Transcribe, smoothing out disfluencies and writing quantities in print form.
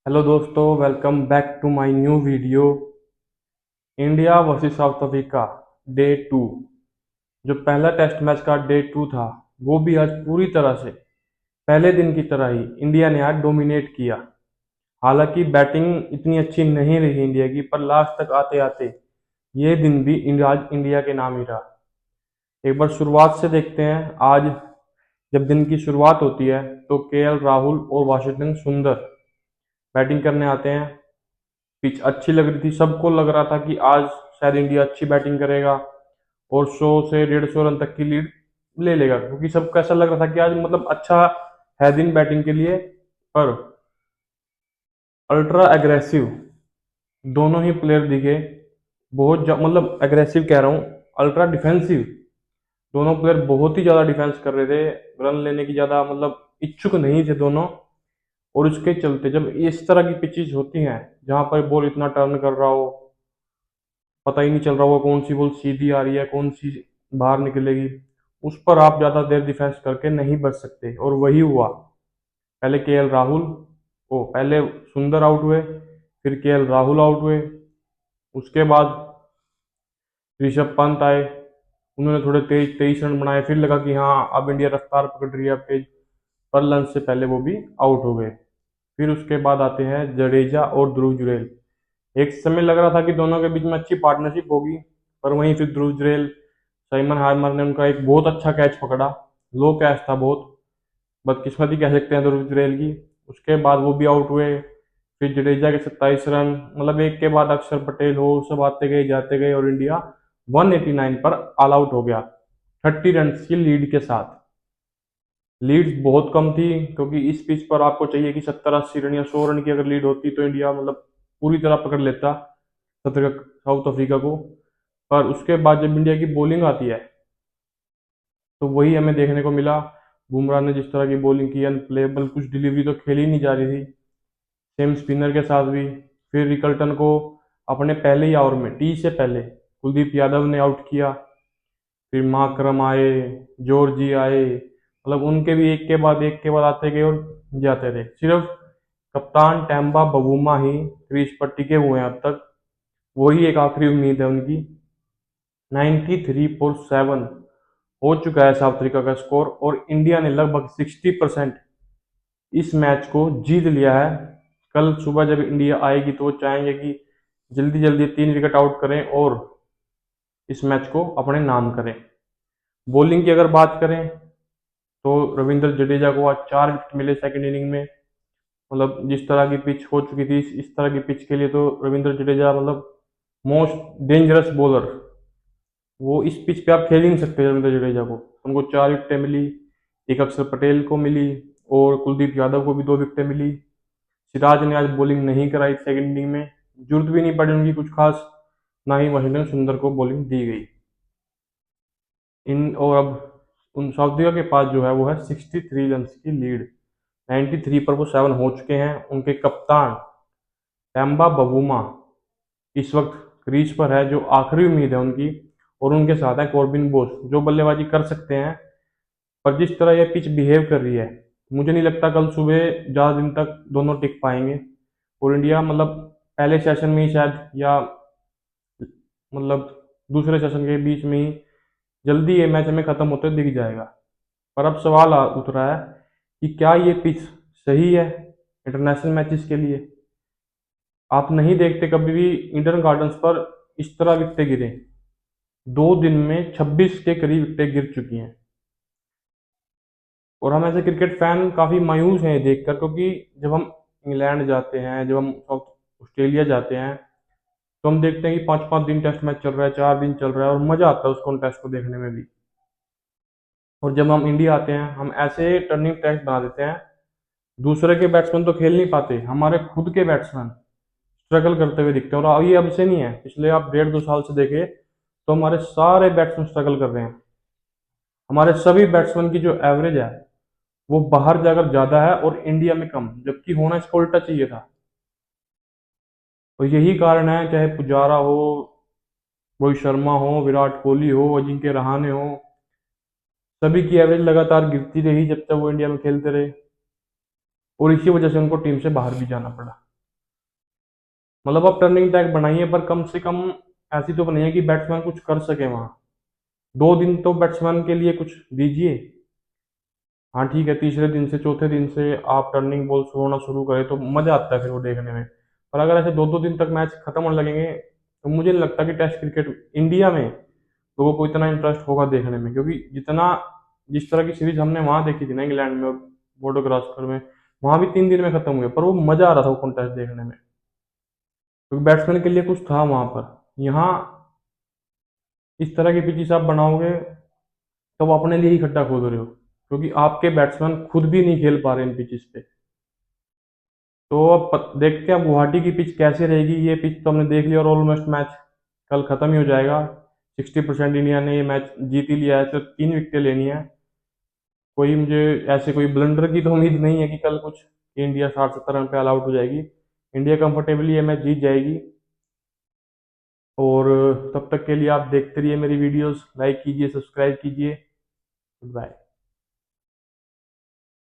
Hello दोस्तों, welcome back to my new video. India versus South Africa day two. जो पहला test match का day two था, वो भी आज पूरी तरह से पहले दिन की तरह ही इंडिया ने आज डोमिनेट किया। हालांकि बैटिंग इतनी अच्छी नहीं रही इंडिया की, पर लास्ट तक आते आते ये दिन भी आज इंडिया के नाम ही रहा। एक बार शुरुआत से देखते हैं। आज जब दिन की शुरुआत होती है तो केएल राहुल और वाशिंगटन सुंदर बैटिंग करने आते हैं। पिच अच्छी लग रही थी, सबको लग रहा था कि आज शायद इंडिया अच्छी बैटिंग करेगा और 100 से 150 रन तक की लीड ले लेगा, क्योंकि सबको ऐसा लग रहा था कि आज मतलब अच्छा है दिन बैटिंग के लिए। पर अल्ट्रा एग्रेसिव दोनों ही प्लेयर दिखे। मतलब एग्रेसिव कह रहा हूँ, अल्ट्रा डिफेंसिव। दोनों प्लेयर बहुत ही ज्यादा डिफेंस कर रहे थे, रन लेने की ज्यादा मतलब इच्छुक नहीं थे दोनों। और उसके चलते जब इस तरह की पिचेज होती हैं जहां पर बॉल इतना टर्न कर रहा हो, पता ही नहीं चल रहा होगा कौन सी बॉल सीधी आ रही है कौन सी बाहर निकलेगी, उस पर आप ज्यादा देर डिफेंस करके नहीं बच सकते। और वही हुआ। पहले केएल राहुल ओ पहले सुंदर आउट हुए, फिर केएल राहुल आउट हुए। उसके बाद ऋषभ पंत आए, उन्होंने थोड़े तेईस तेईस रन बनाए, फिर लगा कि हाँ अब इंडिया रफ्तार पकड़ रही है अब तेज, पर लंच से पहले वो भी आउट हो गए। फिर उसके बाद आते हैं जडेजा और ध्रुव जुरैल। एक समय लग रहा था कि दोनों के बीच में अच्छी पार्टनरशिप होगी, पर वहीं फिर ध्रुव जुरैल, साइमन हार्मर ने उनका एक बहुत अच्छा कैच पकड़ा। लो कैच था बहुत, बदकिस्मती कह सकते हैं ध्रुव जुरैल की। उसके बाद वो भी आउट हुए। फिर जडेजा के 27 रन, मतलब एक के बाद अक्षर पटेल हो, सब आते गए जाते गए और इंडिया 189 पर ऑल आउट हो गया 30 रन की लीड के साथ। लीड बहुत कम थी, क्योंकि इस पिच पर आपको चाहिए कि 70-80 रन या 100 रन की अगर लीड होती तो इंडिया मतलब पूरी तरह पकड़ लेता साउथ अफ्रीका को। पर उसके बाद जब इंडिया की बॉलिंग आती है तो वही हमें देखने को मिला। बुमराह ने जिस तरह की बॉलिंग की, अनप्लेबल, कुछ डिलीवरी तो खेली नहीं जा रही थी। सेम स्पिनर के साथ भी। फिर रिकल्टन को अपने पहले ही ओवर में टी से पहले कुलदीप यादव ने आउट किया। फिर माकरम आए, जॉर्जी आए, मतलब उनके भी एक के बाद आते गए और जाते रहे। सिर्फ कप्तान टैम्बा बवूमा ही क्रीज पर टिके हुए हैं अब तक। वही एक आखिरी उम्मीद है उनकी। 93 for 7 हो चुका है साउथ अफ्रीका का स्कोर, और इंडिया ने लगभग 60% इस मैच को जीत लिया है। कल सुबह जब इंडिया आएगी तो वो चाहेंगे कि जल्दी जल्दी 3 विकेट आउट करें और इस मैच को अपने नाम करें। बॉलिंग की अगर बात करें तो रविंद्र जडेजा को आज 4 विकेट मिले सेकंड इनिंग में। मतलब जिस तरह की पिच हो चुकी थी, इस तरह की पिच के लिए तो रविंद्र जडेजा मतलब मोस्ट डेंजरस बॉलर। वो इस पिच पे आप खेल ही नहीं सकते रविंद्र जडेजा को। उनको 4 विकेटें मिली, एक अक्षर पटेल को मिली और कुलदीप यादव को भी 2 विकेटें मिली। सिराज ने आज बॉलिंग नहीं कराई सेकंड इनिंग में, जरूरत भी नहीं पड़ी उनकी कुछ खास, ना ही वाशिंगटन सुंदर को बॉलिंग दी गई। इन और अब उन साउथ अफ्रीका के पास जो है वो है 63 रन की लीड। 93 पर वो 7 हो चुके हैं। उनके कप्तान टैम्बा बवूमा इस वक्त क्रीज पर है, जो आखिरी उम्मीद है उनकी। और उनके साथ है कॉर्बिन बोस, जो बल्लेबाजी कर सकते हैं। पर जिस तरह ये पिच बिहेव कर रही है, मुझे नहीं लगता कल सुबह ज़्यादा दिन तक दोनों टिक पाएंगे। और इंडिया मतलब पहले सेशन में ही शायद, या मतलब दूसरे सेशन के बीच में ही जल्दी ये मैच हमें खत्म होते दिख जाएगा। पर अब सवाल उठ रहा है कि क्या ये पिच सही है इंटरनेशनल मैचेस के लिए। आप नहीं देखते कभी भी ईडन गार्डन्स पर इस तरह विकेटें गिरे। 2 दिन में 26 के करीब विकेटें गिर चुकी हैं। और हम ऐसे क्रिकेट फैन काफी मायूस हैं ये देखकर, क्योंकि जब हम इंग्लैंड जाते हैं, जब हम साउथ ऑस्ट्रेलिया जाते हैं, तो हम देखते हैं कि 5-5 दिन टेस्ट मैच चल रहा है, 4 दिन चल रहा है, और मजा आता है उस कॉन्टेस्ट को देखने में भी। और जब हम इंडिया आते हैं, हम ऐसे टर्निंग टेस्ट बना देते हैं, दूसरे के बैट्समैन तो खेल नहीं पाते, हमारे खुद के बैट्समैन स्ट्रगल करते हुए दिखते हैं। और ये अब से नहीं है, पिछले आप 1.5-2 साल से देखे तो हमारे सारे बैट्समैन स्ट्रगल कर रहे हैं। हमारे सभी बैट्समैन की जो एवरेज है वो बाहर जाकर ज्यादा है और इंडिया में कम, जबकि होना इसका उल्टा चाहिए था। और यही कारण है, चाहे पुजारा हो, रोहित शर्मा हो, विराट कोहली हो, अजिंक्य रहाणे हो, सभी की एवरेज लगातार गिरती रही जब तक वो इंडिया में खेलते रहे। और इसी वजह से उनको टीम से बाहर भी जाना पड़ा। मतलब आप टर्निंग टैग बनाइए, पर कम से कम ऐसी तो बनाइए कि बैट्समैन कुछ कर सके वहां। 2 दिन तो बैट्समैन के लिए कुछ दीजिए। हाँ ठीक है, तीसरे दिन से चौथे दिन से आप टर्निंग बॉल होना शुरू करें तो मजा आता है फिर वो देखने में। पर अगर ऐसे 2-2 दिन तक मैच खत्म होने लगेंगे तो मुझे नहीं लगता कि टेस्ट क्रिकेट इंडिया में लोगों को इतना इंटरेस्ट होगा देखने में, क्योंकि जितना जिस तरह की सीरीज हमने वहां देखी थी ना इंग्लैंड में और बॉर्डर गावस्कर में, वहां भी 3 दिन में खत्म हुए, पर वो मजा आ रहा था वो कॉन्टेस्ट देखने में, क्योंकि बैट्समैन के लिए कुछ था वहां पर। यहाँ इस तरह की पिचेस आप बनाओगे तो आप अपने लिए ही खड्डा खोद रहे हो, क्योंकि आपके बैट्समैन खुद भी नहीं खेल पा रहे इन पिचेस पे। तो अब देखते हैं अब गुवाहाटी की पिच कैसे रहेगी। ये पिच तो हमने देख लिया और ऑलमोस्ट मैच कल खत्म ही हो जाएगा। 60% इंडिया ने ये मैच जीत ही लिया है, सिर्फ 3 विकेटें लेनी है। कोई मुझे ऐसे कोई ब्लंडर की तो उम्मीद नहीं है कि कल कुछ कि इंडिया 60-70 रन पे ऑल आउट हो जाएगी। इंडिया कंफर्टेबली ये मैच जीत जाएगी। और तब तक के लिए आप देखते रहिए मेरी वीडियोस, लाइक कीजिए, सब्सक्राइब कीजिए। Good bye.